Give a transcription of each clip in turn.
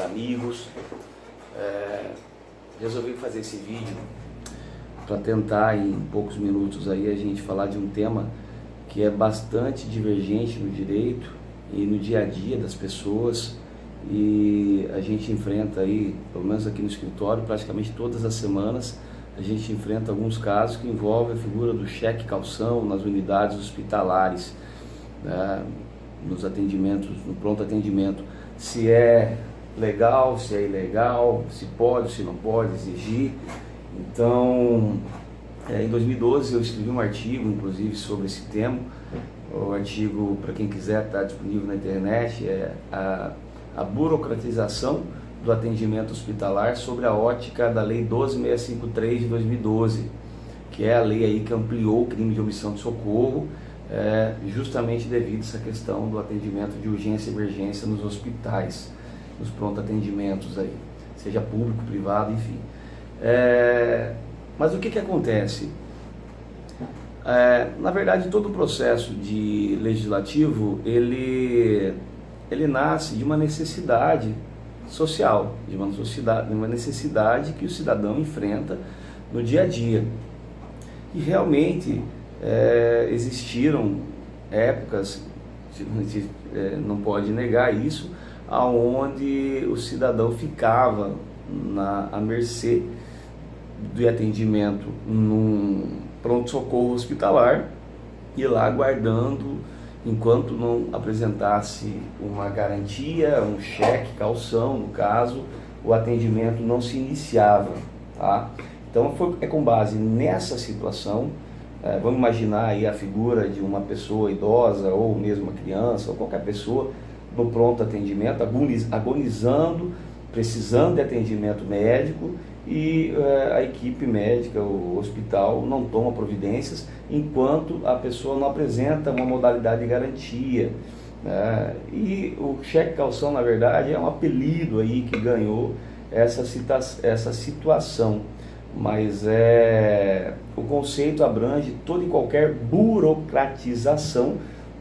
amigos. Resolvi fazer esse vídeo para tentar em poucos minutos aí a gente falar de um tema que é bastante divergente no direito e no dia a dia das pessoas, e a gente enfrenta aí, pelo menos aqui no escritório, praticamente todas as semanas a gente enfrenta alguns casos que envolvem a figura do cheque calção nas unidades hospitalares, né, nos atendimentos, no pronto atendimento, se é legal, se é ilegal, se pode, se não pode exigir. Então, em 2012 eu escrevi um artigo, inclusive, sobre esse tema. O artigo, para quem quiser, está disponível na internet, é a burocratização do atendimento hospitalar sobre a ótica da Lei 12.653 de 2012, que é a lei aí que ampliou o crime de omissão de socorro, justamente devido a essa questão do atendimento de urgência e emergência nos hospitais, nos pronto atendimentos aí, seja público, privado, enfim. Mas o que acontece? Na verdade, todo o processo de legislativo, ele nasce de uma necessidade social, de uma necessidade que o cidadão enfrenta no dia a dia. E realmente existiram épocas, a gente não pode negar isso, aonde o cidadão ficava à mercê do atendimento num pronto-socorro hospitalar e lá aguardando enquanto não apresentasse uma garantia, um cheque, calção, no caso, o atendimento não se iniciava, tá? Então é com base nessa situação, vamos imaginar aí a figura de uma pessoa idosa ou mesmo uma criança ou qualquer pessoa no pronto atendimento, agonizando, precisando de atendimento médico, e a equipe médica, o hospital, não toma providências enquanto a pessoa não apresenta uma modalidade de garantia, né? E o cheque calção, na verdade, é um apelido aí que ganhou essa situação, mas o conceito abrange toda e qualquer burocratização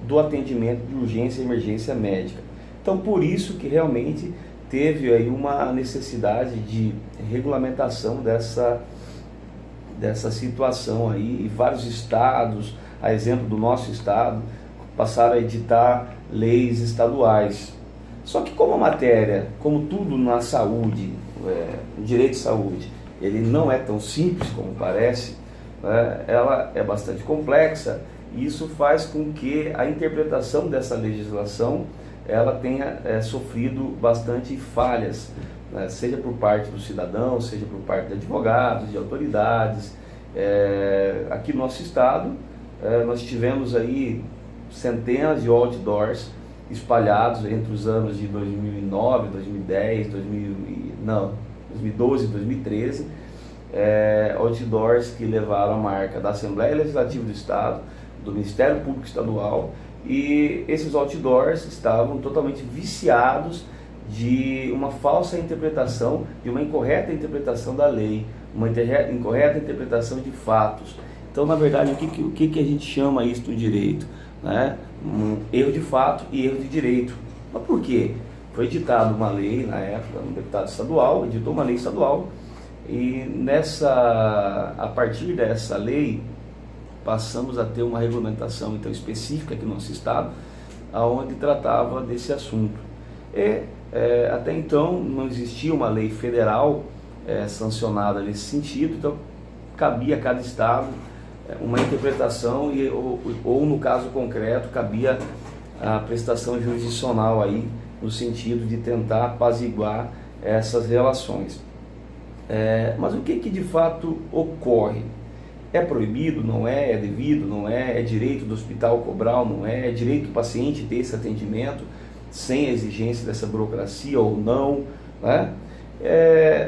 do atendimento de urgência e emergência médica. Então, por isso que realmente teve aí uma necessidade de regulamentação dessa situação aí, e vários estados, a exemplo do nosso estado, passaram a editar leis estaduais. Só que como a matéria, como tudo na saúde, o direito de saúde, ele não é tão simples como parece, né? Ela é bastante complexa, e isso faz com que a interpretação dessa legislação ela tenha sofrido bastante falhas, né? Seja por parte do cidadão, seja por parte de advogados, de autoridades. Aqui no nosso estado, nós tivemos aí centenas de outdoors espalhados entre os anos de 2009, 2010, 2012 e 2013, outdoors que levaram a marca da Assembleia Legislativa do Estado, do Ministério Público Estadual, e esses outdoors estavam totalmente viciados de uma falsa interpretação, de uma incorreta interpretação da lei, uma incorreta interpretação de fatos. Então, na verdade, o que a gente chama isso do direito, né? Um erro de fato e erro de direito. Mas por quê? Foi editada uma lei na época, um deputado estadual editou uma lei estadual, e a partir dessa lei passamos a ter uma regulamentação então específica aqui no nosso estado, aonde tratava desse assunto. Até então não existia uma lei federal sancionada nesse sentido, então cabia a cada estado uma interpretação, ou no caso concreto cabia a prestação jurisdicional aí, no sentido de tentar apaziguar essas relações. Mas o que de fato ocorre? É proibido? Não é? É devido? Não é? É direito do hospital cobrar? Não é? É direito do paciente ter esse atendimento sem a exigência dessa burocracia ou não, né?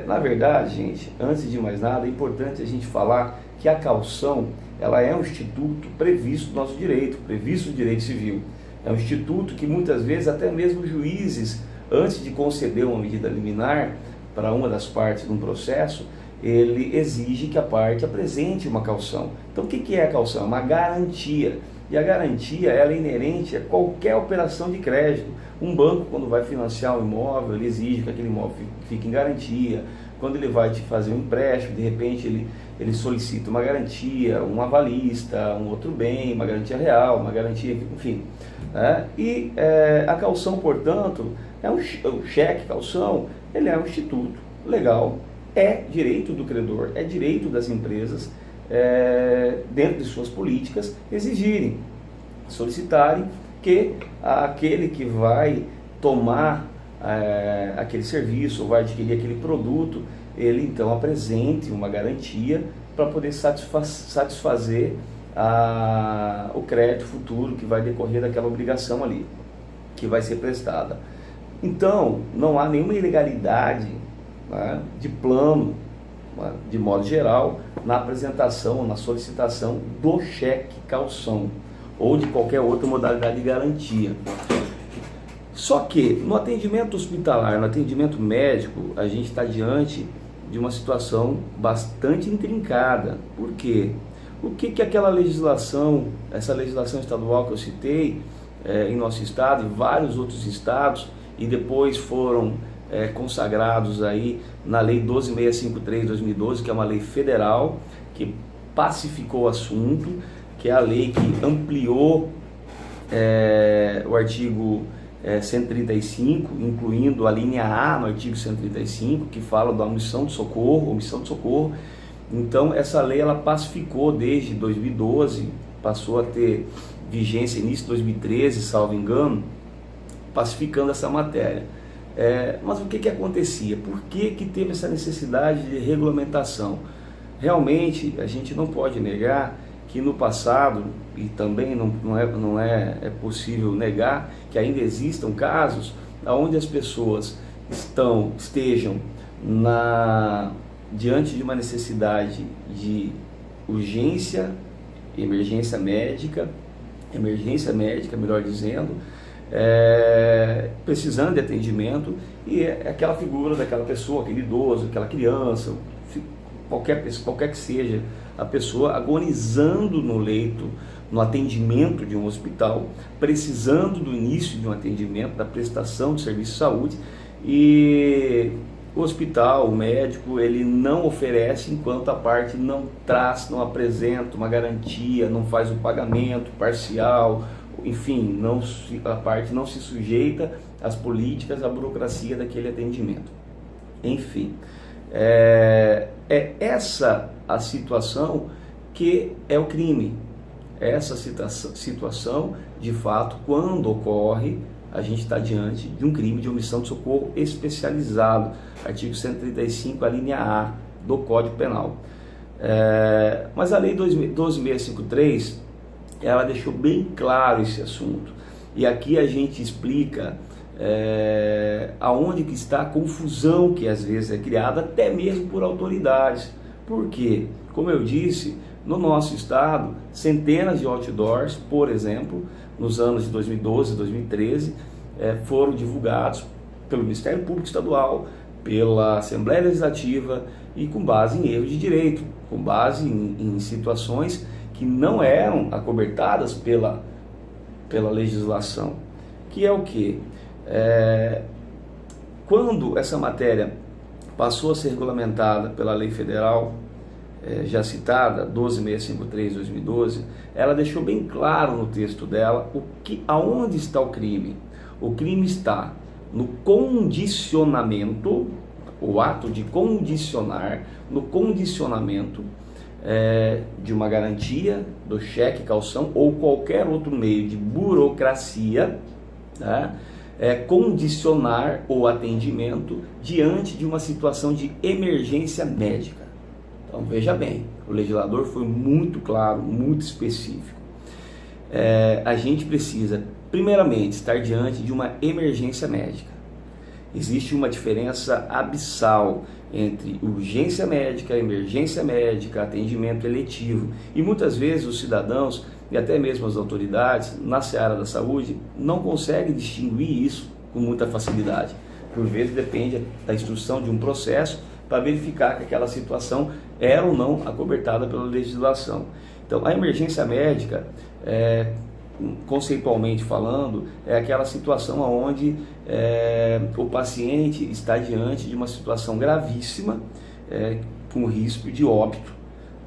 Na verdade, gente, antes de mais nada, é importante a gente falar que a caução, ela é um instituto previsto no nosso direito, previsto no direito civil. É um instituto que muitas vezes até mesmo juízes, antes de conceder uma medida liminar para uma das partes de um processo, ele exige que a parte apresente uma caução. Então, o que é a caução? É uma garantia E a garantia ela é inerente a qualquer operação de crédito. Um banco, quando vai financiar um imóvel, ele exige que aquele imóvel fique em garantia. Quando ele vai te fazer um empréstimo, de repente ele solicita uma garantia, um avalista, um outro bem, uma garantia real, uma garantia, enfim. A caução, portanto, o cheque caução, ele é um instituto legal, é direito do credor, é direito das empresas, dentro de suas políticas, exigirem, solicitarem que aquele que vai tomar aquele serviço ou vai adquirir aquele produto, ele então apresente uma garantia para poder satisfazer o crédito futuro que vai decorrer daquela obrigação ali, que vai ser prestada. Então, não há nenhuma ilegalidade, né, de plano, né, de modo geral, na apresentação, na solicitação do cheque caução ou de qualquer outra modalidade de garantia. Só que no atendimento hospitalar, no atendimento médico, a gente está diante de uma situação bastante intrincada. Por quê? O que aquela legislação, essa legislação estadual que eu citei, em nosso estado e vários outros estados, e depois foram consagrados aí na Lei 12.653 de 2012, que é uma lei federal que pacificou o assunto, que é a lei que ampliou o artigo 135, incluindo a linha A no artigo 135, que fala da omissão de socorro, Então essa lei ela pacificou desde 2012, passou a ter vigência início de 2013, salvo engano, pacificando essa matéria. Mas o que acontecia? Por que teve essa necessidade de regulamentação? Realmente a gente não pode negar que no passado, e também não é possível negar, que ainda existam casos onde as pessoas estejam diante de uma necessidade de urgência, emergência médica, melhor dizendo, precisando de atendimento, e aquela figura daquela pessoa, aquele idoso, aquela criança, qualquer que seja a pessoa, agonizando no leito, no atendimento de um hospital, precisando do início de um atendimento, da prestação de serviço de saúde, e o hospital, o médico, ele não oferece enquanto a parte não apresenta uma garantia, não faz o pagamento parcial, enfim, a parte não se sujeita às políticas, à burocracia daquele atendimento. Enfim, essa a situação que é o crime. Essa situação, de fato, quando ocorre, a gente está diante de um crime de omissão de socorro especializado, artigo 135, a linha A do Código Penal. Mas a Lei 12.653, ela deixou bem claro esse assunto. E aqui a gente explica aonde que está a confusão que às vezes é criada, até mesmo por autoridades. Por quê? Como eu disse, no nosso estado, centenas de outdoors, por exemplo, nos anos de 2012 e 2013, foram divulgados pelo Ministério Público Estadual, pela Assembleia Legislativa e com base em erros de direito, com base em situações que não eram acobertadas pela legislação. Que é o quê? Quando essa matéria passou a ser regulamentada pela lei federal, já citada, 12.653 de 2012, ela deixou bem claro no texto dela aonde está o crime. O crime está no condicionamento, o ato de condicionar, no condicionamento de uma garantia, do cheque caução ou qualquer outro meio de burocracia, tá? Condicionar o atendimento diante de uma situação de emergência médica. Então veja bem, o legislador foi muito claro, muito específico. A gente precisa, primeiramente, estar diante de uma emergência médica. Existe uma diferença abissal entre urgência médica, emergência médica, atendimento eletivo. E muitas vezes os cidadãos e até mesmo as autoridades na seara da saúde não conseguem distinguir isso com muita facilidade. Por vezes depende da instrução de um processo para verificar que aquela situação era ou não acobertada pela legislação. Então, a emergência médica, conceitualmente falando, é aquela situação onde o paciente está diante de uma situação gravíssima, com risco de óbito,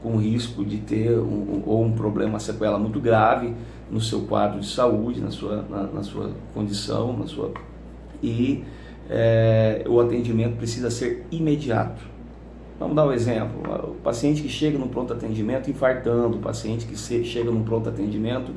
com risco de ter um problema, uma sequela muito grave no seu quadro de saúde, na sua condição, e o atendimento precisa ser imediato. Vamos dar um exemplo: o paciente que chega no pronto atendimento infartando, o paciente que chega no pronto atendimento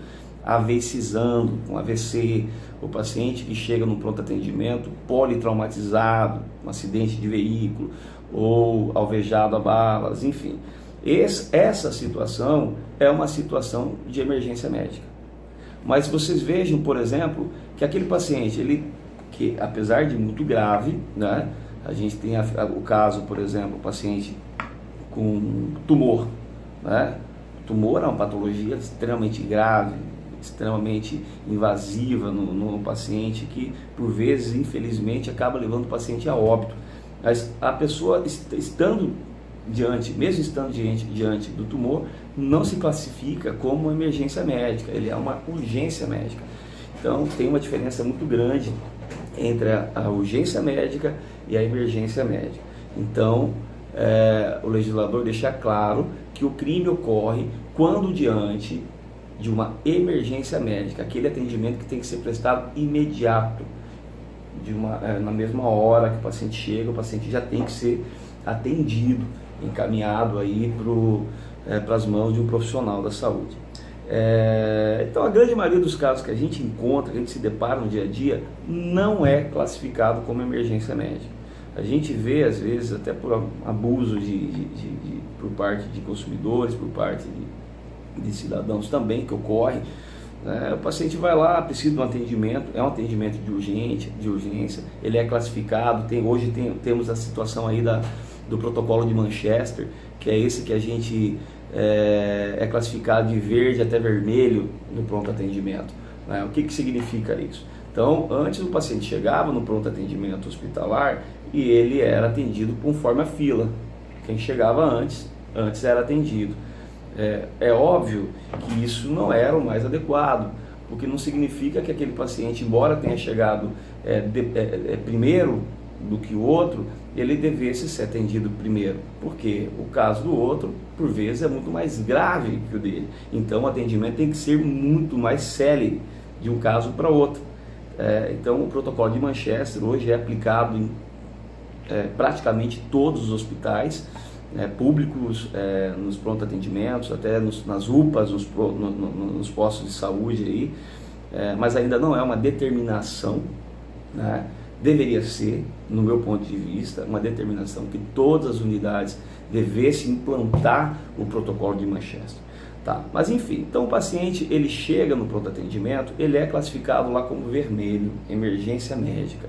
AVCizando, com AVC, o paciente que chega no pronto atendimento politraumatizado, um acidente de veículo ou alvejado a balas, enfim. Essa situação é uma situação de emergência médica. Mas vocês vejam, por exemplo, que aquele paciente, que apesar de muito grave, né, a gente tem o caso, por exemplo, o paciente com tumor, né? Tumor é uma patologia extremamente grave, extremamente invasiva no paciente, que por vezes, infelizmente, acaba levando o paciente a óbito. Mas a pessoa mesmo estando diante do tumor, não se classifica como emergência médica, ele é uma urgência médica. Então tem uma diferença muito grande entre a urgência médica e a emergência médica. Então o legislador deixa claro que o crime ocorre quando diante de uma emergência médica, aquele atendimento que tem que ser prestado imediato, na mesma hora que o paciente chega, o paciente já tem que ser atendido, encaminhado aí para as mãos de um profissional da saúde. Então a grande maioria dos casos que a gente encontra, que a gente se depara no dia a dia, não é classificado como emergência médica. A gente vê às vezes até por abuso por parte de consumidores, por parte de cidadãos também, que ocorre. O paciente vai lá, precisa de um atendimento, é um atendimento de urgência, ele é classificado, hoje temos a situação aí do protocolo de Manchester, que é esse que a gente é classificado de verde até vermelho no pronto atendimento. O que significa isso? Então, antes o paciente chegava no pronto atendimento hospitalar e ele era atendido conforme a fila. Quem chegava antes era atendido. É óbvio que isso não era o mais adequado, porque não significa que aquele paciente, embora tenha chegado primeiro do que o outro, ele devesse ser atendido primeiro, porque o caso do outro, por vezes, é muito mais grave que o dele. Então o atendimento tem que ser muito mais célere de um caso para outro. Então o protocolo de Manchester hoje é aplicado em praticamente todos os hospitais públicos, nos pronto atendimentos, até nas UPAs, nos postos de saúde aí, mas ainda não é uma determinação, né? Deveria ser, no meu ponto de vista, uma determinação que todas as unidades devessem implantar o protocolo de Manchester. Tá? Mas enfim, então o paciente ele chega no pronto atendimento, ele é classificado lá como vermelho, emergência médica,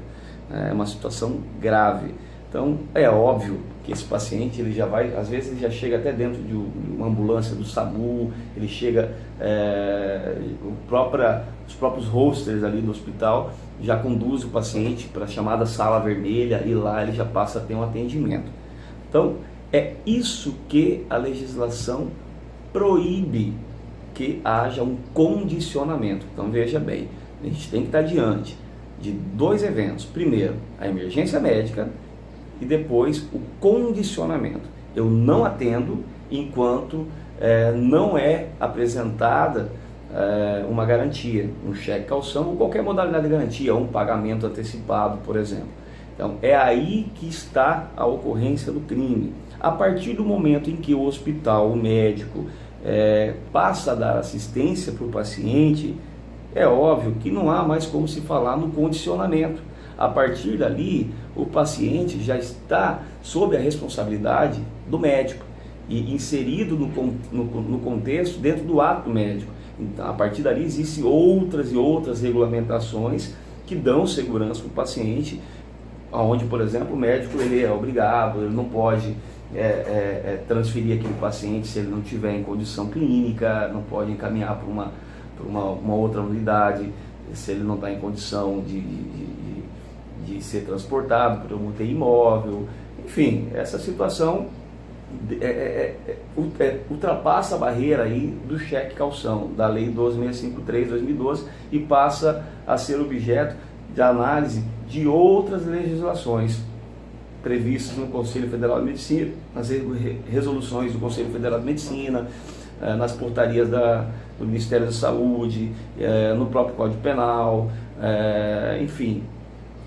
é uma situação grave. Então é óbvio que esse paciente ele já vai, às vezes ele já chega até dentro de uma ambulância do SAMU, ele chega, os próprios hosters ali do hospital já conduzem o paciente para a chamada sala vermelha e lá ele já passa a ter um atendimento. Então é isso que a legislação proíbe, que haja um condicionamento. Então veja bem, a gente tem que estar diante de dois eventos: primeiro a emergência médica e depois o condicionamento. Eu não atendo enquanto não é apresentada uma garantia, um cheque calção ou qualquer modalidade de garantia, um pagamento antecipado, por exemplo. Então é aí que está a ocorrência do crime. A partir do momento em que o hospital, o médico, passa a dar assistência para o paciente, é óbvio que não há mais como se falar no condicionamento. A partir dali, o paciente já está sob a responsabilidade do médico e inserido no contexto dentro do ato médico. Então, a partir dali, existem outras e outras regulamentações que dão segurança para o paciente, onde, por exemplo, o médico ele é obrigado, ele não pode transferir aquele paciente se ele não tiver em condição clínica, não pode encaminhar para uma outra unidade se ele não está em condição de ser transportado por um UTI móvel. Enfim, essa situação ultrapassa a barreira aí do cheque calção, da Lei 12.653/2012, e passa a ser objeto de análise de outras legislações previstas no Conselho Federal de Medicina, nas resoluções do Conselho Federal de Medicina, nas portarias do Ministério da Saúde, no próprio Código Penal, enfim,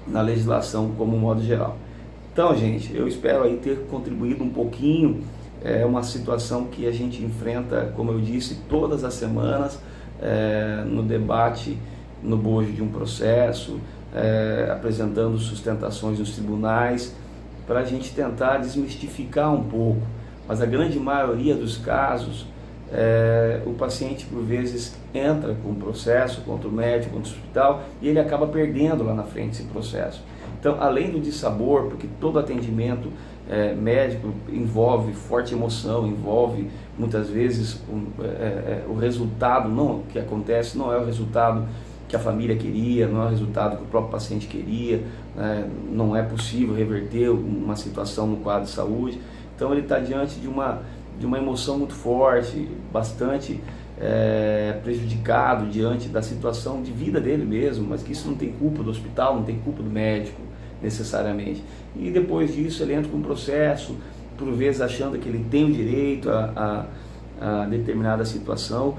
na legislação como modo geral. Então, gente, eu espero aí ter contribuído um pouquinho. É uma situação que a gente enfrenta, como eu disse, todas as semanas, no debate, no bojo de um processo, apresentando sustentações nos tribunais, para a gente tentar desmistificar um pouco. Mas a grande maioria dos casos, o paciente por vezes entra com um processo contra o médico, contra o hospital, e ele acaba perdendo lá na frente esse processo. Então, além do dissabor, porque todo atendimento médico envolve forte emoção, envolve muitas vezes o resultado que acontece não é o resultado que a família queria, não é o resultado que o próprio paciente queria, não é possível reverter uma situação no quadro de saúde. Então ele está diante de uma emoção muito forte, bastante prejudicado diante da situação de vida dele mesmo, mas que isso não tem culpa do hospital, não tem culpa do médico necessariamente. E depois disso ele entra com um processo, por vezes achando que ele tem o direito a determinada situação,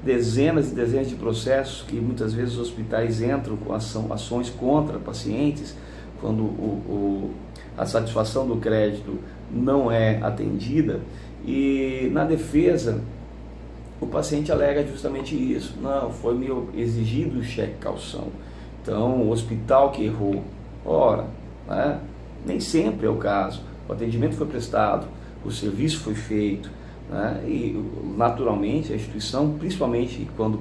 dezenas e dezenas de processos que muitas vezes os hospitais entram com ações contra pacientes, quando a satisfação do crédito não é atendida, e na defesa o paciente alega justamente isso: não, foi me exigido o cheque calção, então o hospital que errou. Ora, nem sempre é o caso. O atendimento foi prestado, o serviço foi feito, e naturalmente a instituição, principalmente quando